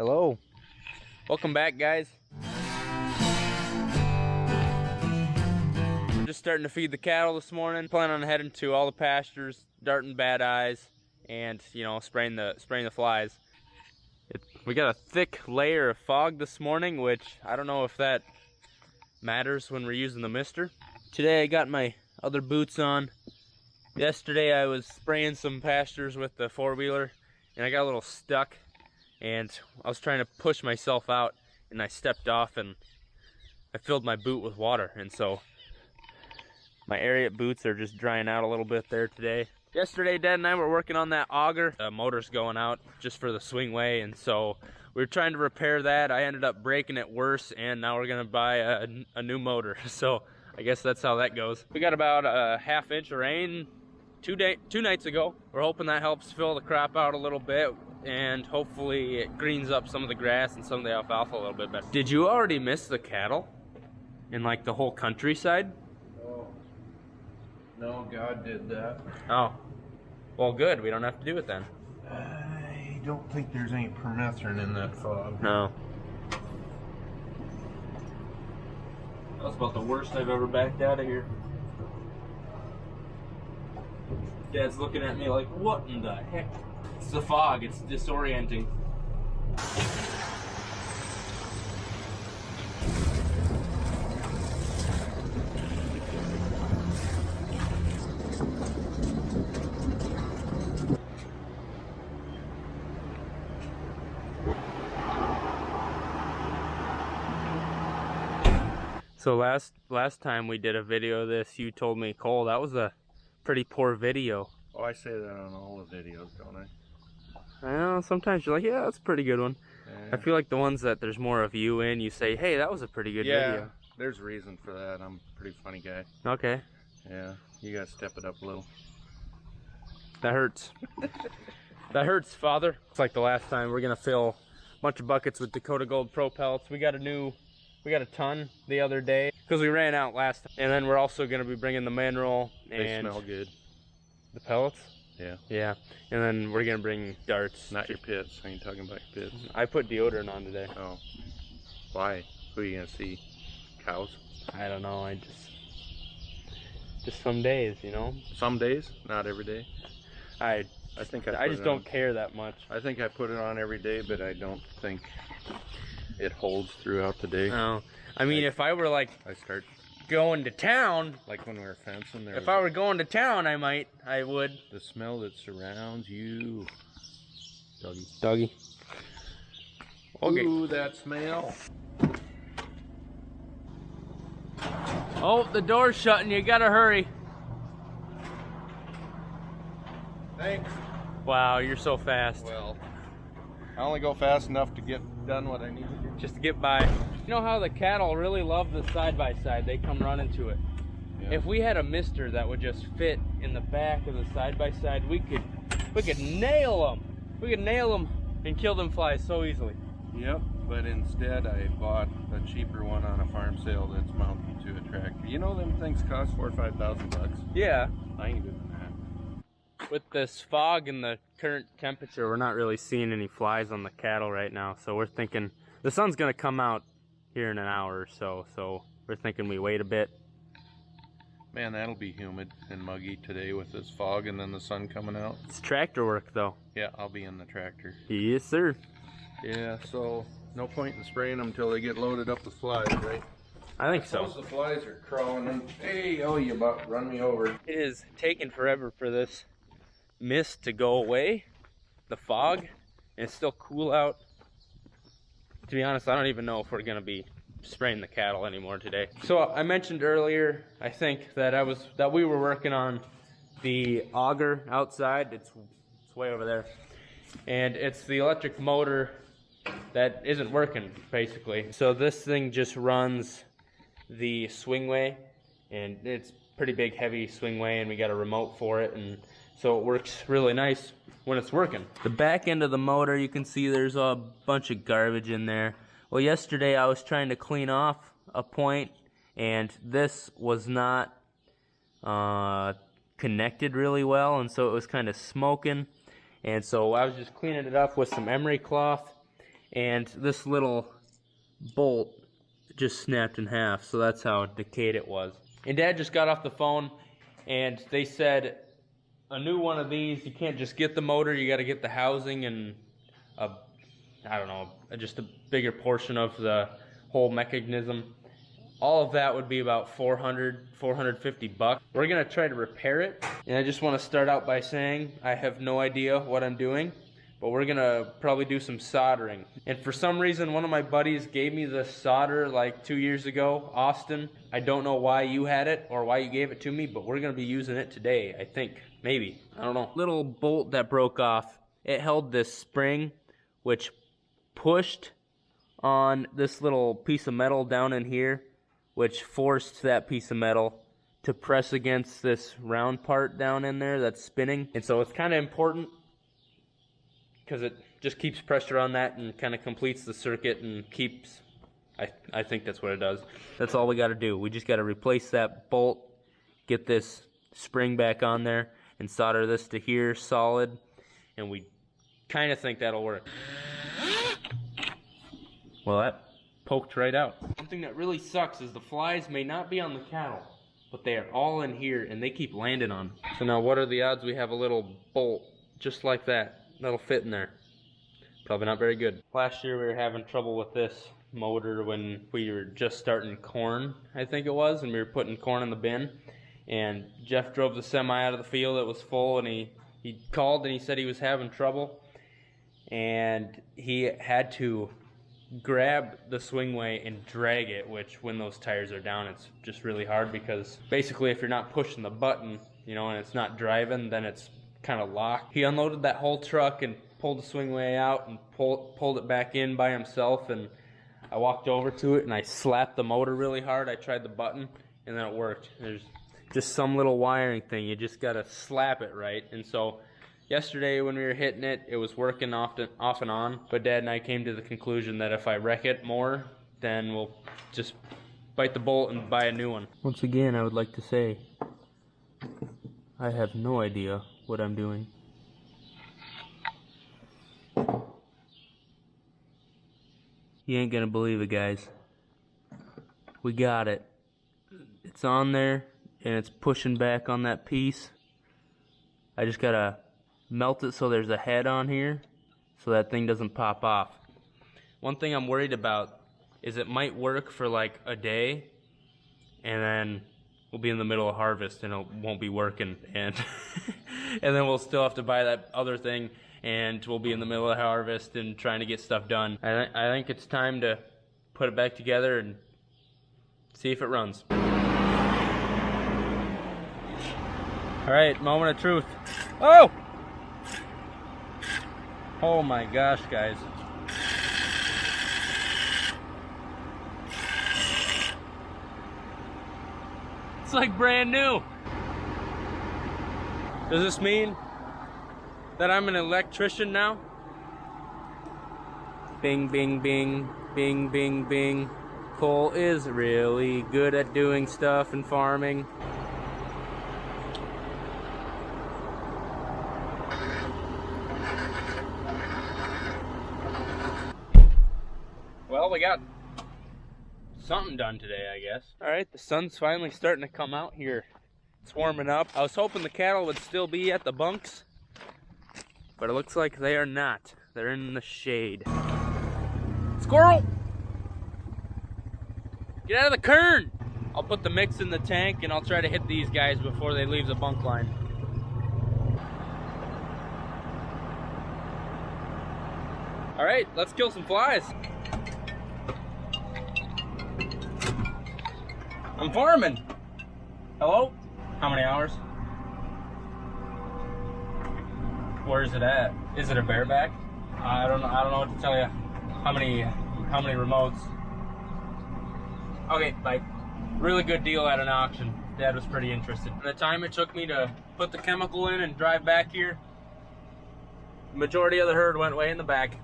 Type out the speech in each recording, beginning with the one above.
Hello. Welcome back, guys. We're just starting to feed the cattle this morning. Planning on heading to all the pastures, darting bad eyes, and spraying the flies. We got a thick layer of fog this morning, which I don't know if that matters when we're using the mister. Today I got my other boots on. Yesterday I was spraying some pastures with the four-wheeler, and I got a little stuck. And I was trying to push myself out, and I stepped off, and I filled my boot with water. And so my Ariat boots are just drying out a little bit there today. Yesterday, Dad and I were working on that auger. The motor's going out just for the swingway, and so we were trying to repair that. I ended up breaking it worse, and now we're gonna buy a new motor. So I guess that's how that goes. We got about a ½ inch of rain two nights ago. We're hoping that helps fill the crop out a little bit, and hopefully it greens up some of the grass and some of the alfalfa a little bit better. Did you already miss the cattle in like the whole countryside? Oh, no, God did that. Oh, well good, we don't have to do it then. I don't think there's any permethrin in that fog. No. That was about the worst I've ever backed out of here. Dad's looking at me like, what in the heck? It's the fog, it's disorienting. So last time we did a video of this, you told me, Cole, that was a pretty poor video. Oh, I say that on all the videos, don't I? I know, sometimes you're like, yeah, that's a pretty good one. Yeah. I feel like the ones that there's more of you in, you say, hey, that was a pretty good video. There's a reason for that. I'm a pretty funny guy. Okay. Yeah, you gotta step it up a little. That hurts. That hurts, Father. It's like the last time. We're gonna fill a bunch of buckets with Dakota Gold Pro pellets. We got a ton the other day because we ran out last time. And then we're also gonna be bringing the mineral. And they smell good. The pellets? Yeah. Yeah. And then we're gonna bring darts. Not your pits. I ain't talking about your pits. I put deodorant on today. Oh. Why? Who are you gonna see? Cows? I don't know. I just some days, you know. Some days, not every day. I just don't care that much. I think I put it on every day, but I don't think it holds throughout the day. No. I mean, if I were like going to town, like when we were fencing there. If I were going to town, I would. The smell that surrounds you. Doggy. Okay. Ooh, that smell. Oh, the door's shutting. You gotta hurry. Thanks. Wow, you're so fast. Well, I only go fast enough to get done what I need to do. Just to get by. You know how the cattle really love the side-by-side? They come running to it. Yeah. If we had a mister that would just fit in the back of the side-by-side, we could nail them. We could nail them and kill them flies so easily. Yep, but instead I bought a cheaper one on a farm sale that's mounted to a tractor. You know them things cost $4,000 or $5,000. Yeah. I ain't doing that. With this fog and the current temperature, we're not really seeing any flies on the cattle right now. So we're thinking the sun's gonna come out here in an hour or so. So we're thinking we wait a bit. Man, that'll be humid and muggy today with this fog and then the sun coming out. It's tractor work though. Yeah, I'll be in the tractor. Yes, sir. Yeah, so no point in spraying them until they get loaded up with flies, right? I think so. The flies are crawling in. Hey, oh, you about run me over. It is taking forever for this mist to go away, the fog, and it's still cool out. To be honest, I don't even know if we're gonna be spraying the cattle anymore today. So I mentioned earlier, I think that we were working on the auger outside. It's way over there, and it's the electric motor that isn't working basically. So this thing just runs the swingway, and it's pretty big, heavy swingway, and we got a remote for it, and so it works really nice when it's working. The back end of the motor, you can see there's a bunch of garbage in there. Well, yesterday I was trying to clean off a point, and this was not connected really well, and so it was kind of smoking. And so I was just cleaning it up with some emery cloth, and this little bolt just snapped in half, so that's how decayed it was. And Dad just got off the phone, and they said a new one of these, you can't just get the motor, you got to get the housing and I don't know, just a bigger portion of the whole mechanism. All of that would be about $450. We're gonna try to repair it, and I just want to start out by saying I have no idea what I'm doing, but we're gonna probably do some soldering. And for some reason, one of my buddies gave me this solder like 2 years ago, Austin. I don't know why you had it or why you gave it to me, but we're gonna be using it today, I think. Maybe, I don't know. Little bolt that broke off, it held this spring, which pushed on this little piece of metal down in here, which forced that piece of metal to press against this round part down in there that's spinning. And so it's kind of important because it just keeps pressure on that and kind of completes the circuit and keeps, I think that's what it does. That's all we got to do. We just got to replace that bolt, get this spring back on there, and solder this to here solid, and we kind of think that'll work. Well, that poked right out. Something that really sucks is the flies may not be on the cattle, but they are all in here and they keep landing on them. So now what are the odds we have a little bolt just like that that'll fit in there? Probably not very good. Last year we were having trouble with this motor when we were just starting corn, I think it was, and we were putting corn in the bin. And Jeff drove the semi out of the field, it was full, and he called and he said he was having trouble. And he had to grab the swingway and drag it, which when those tires are down, it's just really hard because basically if you're not pushing the button, you know, and it's not driving, then it's kind of locked. He unloaded that whole truck and pulled the swingway out and pulled it back in by himself, and I walked over to it and I slapped the motor really hard. I tried the button and then it worked. There's just some little wiring thing, you just gotta slap it right. And so yesterday when we were hitting it, it was working off and on, but Dad and I came to the conclusion that if I wreck it more, then we'll just bite the bolt and buy a new one. Once again, I would like to say, I have no idea what I'm doing. You ain't gonna believe it, guys. We got it. It's on there, and it's pushing back on that piece. I just gotta melt it so there's a head on here so that thing doesn't pop off. One thing I'm worried about is it might work for like a day and then we'll be in the middle of harvest and it won't be working, and and then we'll still have to buy that other thing and we'll be in the middle of harvest and trying to get stuff done. I think it's time to put it back together and see if it runs. Alright, moment of truth. Oh! Oh my gosh, guys. It's like brand new. Does this mean that I'm an electrician now? Bing, bing, bing, bing, bing, bing. Cole is really good at doing stuff and farming. Well, we got something done today, I guess. Alright, the sun's finally starting to come out here. It's warming up. I was hoping the cattle would still be at the bunks, but it looks like they are not. They're in the shade. Squirrel! Get out of the kern! I'll put the mix in the tank and I'll try to hit these guys before they leave the bunk line. Alright, let's kill some flies. I'm farming. Hello? How many hours? Where is it at? Is it a bareback? I don't know what to tell you. How many remotes? Okay, bye. Really good deal at an auction. Dad was pretty interested. The time it took me to put the chemical in and drive back here, the majority of the herd went way in the back.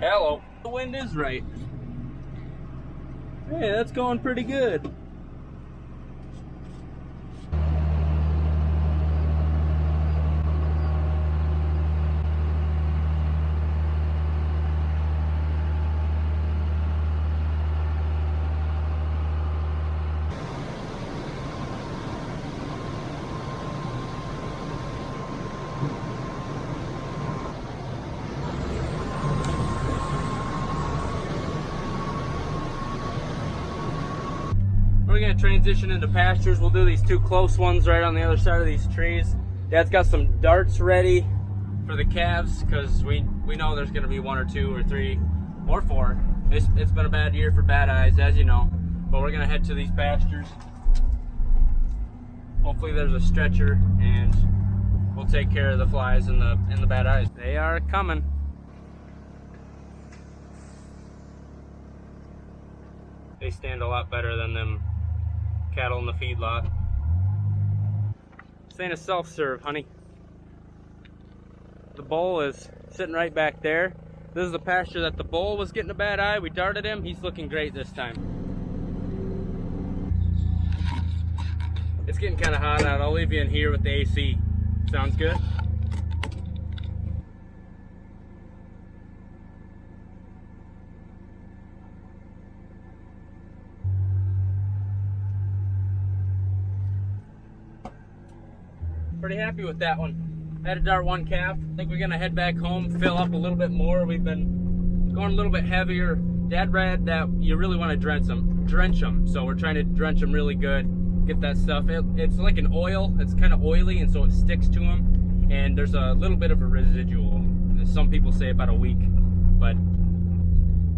Hello. The wind is right. Hey, that's going pretty good. We're gonna transition into pastures. We'll do these two close ones right on the other side of these trees. Dad's got some darts ready for the calves because we know there's gonna be 1 or 2 or 3 or 4. It's been a bad year for bad eyes, as you know. But we're gonna head to these pastures. Hopefully there's a stretcher and we'll take care of the flies and the bad eyes. They are coming. They stand a lot better than them cattle in the feedlot. This ain't a self-serve, honey. The bull is sitting right back there. This is the pasture that the bull was getting a bad eye. We darted him. He's looking great this time. It's getting kind of hot out. I'll leave you in here with the AC. Sounds good? Pretty happy with that one. Had to dart 1 calf. I think we're gonna head back home, fill up a little bit more. We've been going a little bit heavier. Dad read that you really want to drench them. So we're trying to drench them really good. Get that stuff. It's like an oil. It's kind of oily, and so it sticks to them. And there's a little bit of a residual. Some people say about a week, but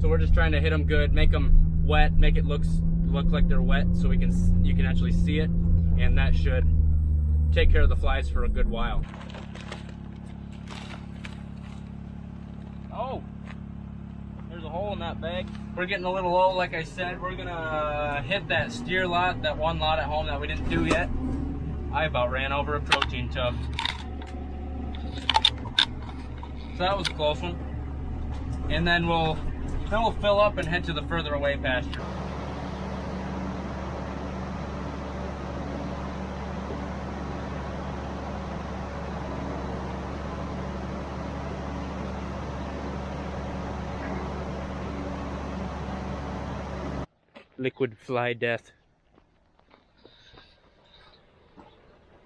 so we're just trying to hit them good, make them wet, make it look like they're wet, so you can actually see it, and that should take care of the flies for a good while. Oh, there's a hole in that bag. We're getting a little low, like I said. We're gonna hit that steer lot, that 1 lot at home that we didn't do yet. I about ran over a protein tub. So that was a close one. And then we'll fill up and head to the further away pasture. Liquid fly death.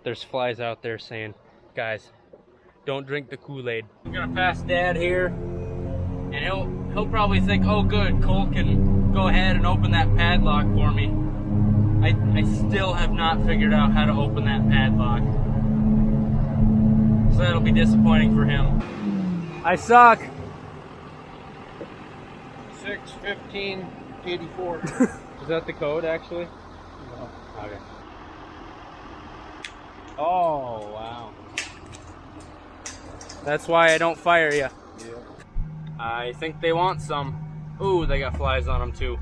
There's flies out there saying, guys, don't drink the Kool-Aid. I'm gonna pass Dad here, and he'll probably think, oh good, Cole can go ahead and open that padlock for me. I still have not figured out how to open that padlock. So that'll be disappointing for him. I suck. 6/15/84. Is that the code actually? No. Okay. Oh, wow. That's why I don't fire you. Yeah. I think they want some. Ooh, they got flies on them too.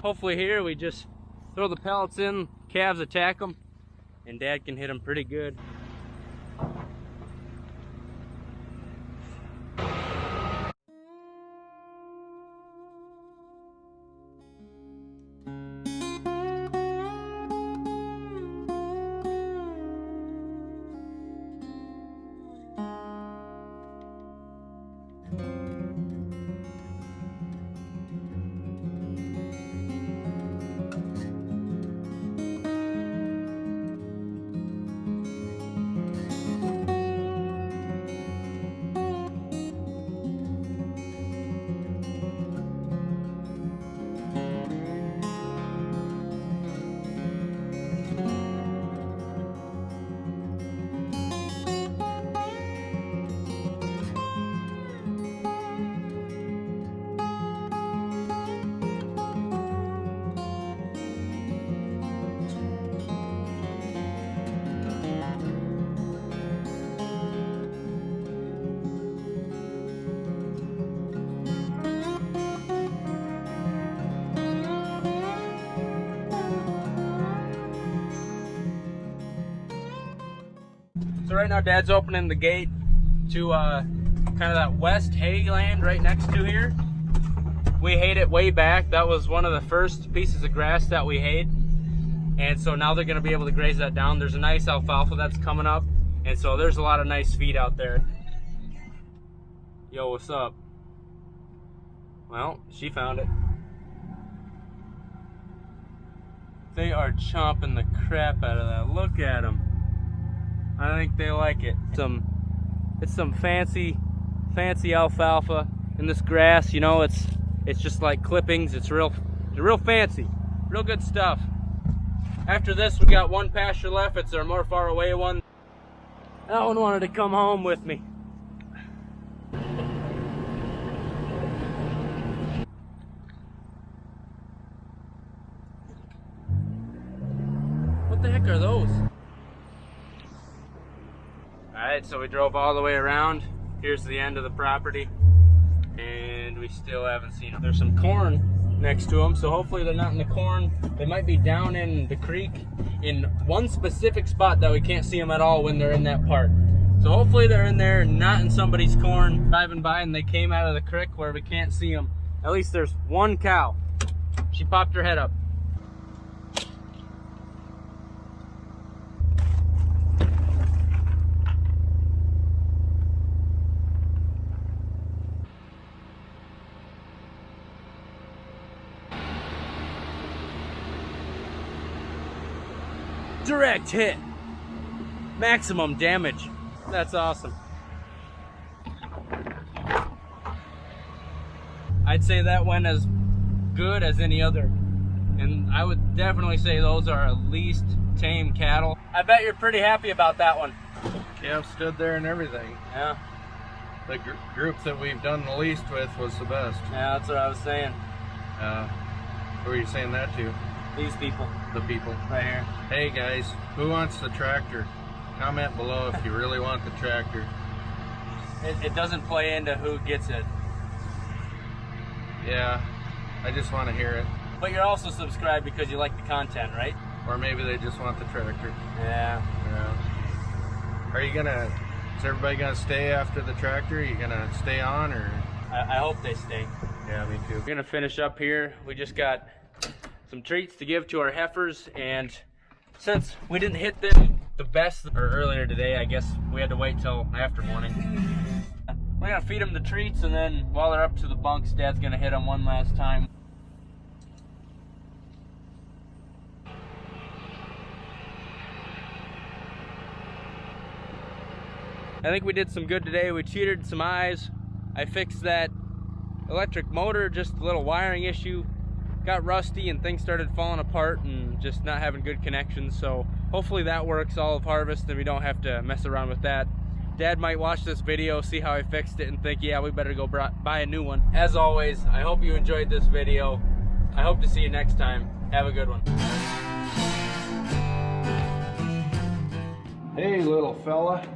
Hopefully here we just throw the pellets in, calves attack them, and Dad can hit them pretty good. So right now Dad's opening the gate to kind of that west hay land right next to here. We hayed it way back. That was one of the first pieces of grass that we hayed. And so now they're gonna be able to graze that down. There's a nice alfalfa that's coming up. And so there's a lot of nice feed out there. Yo, what's up? Well, she found it. They are chomping the crap out of that. Look at them. I think they like it. It's some fancy alfalfa in this grass. You know, it's just like clippings. It's real fancy, real good stuff. After this, we got one pasture left. It's our more far away one. That one wanted to come home with me. What the heck are those? Alright, so we drove all the way around. Here's the end of the property. And we still haven't seen them. There's some corn next to them, so hopefully they're not in the corn. They might be down in the creek in one specific spot that we can't see them at all when they're in that part. So hopefully they're in there, not in somebody's corn. Driving by and they came out of the creek where we can't see them. At least there's one cow. She popped her head up. Direct hit. Maximum damage. That's awesome. I'd say that went as good as any other. And I would definitely say those are our least tame cattle. I bet you're pretty happy about that one. Yeah, I've stood there and everything. Yeah. The group that we've done the least with was the best. Yeah, that's what I was saying. Who are you saying that to? These people. The people. Right here. Hey guys, who wants the tractor? Comment below if you really want the tractor. It doesn't play into who gets it. Yeah, I just want to hear it. But you're also subscribed because you like the content, right? Or maybe they just want the tractor. Yeah. Are you gonna, is everybody gonna stay after the tractor? Are you gonna stay on or? I hope they stay. Yeah, me too. We're gonna finish up here. We just got some treats to give to our heifers, and since we didn't hit them the best or earlier today, I guess we had to wait till after morning. We're gonna feed them the treats, and then while they're up to the bunks, Dad's gonna hit them one last time. I think we did some good today. We cheated some eyes. I fixed that electric motor, just a little wiring issue. Got rusty and things started falling apart and just not having good connections. So hopefully that works all of harvest and we don't have to mess around with that. Dad might watch this video, see how I fixed it, and think, yeah, we better go buy a new one. As always, I hope you enjoyed this video. I hope to see you next time. Have a good one. Hey little fella,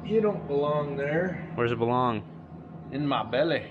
you don't belong there. Where's it belong? In my belly.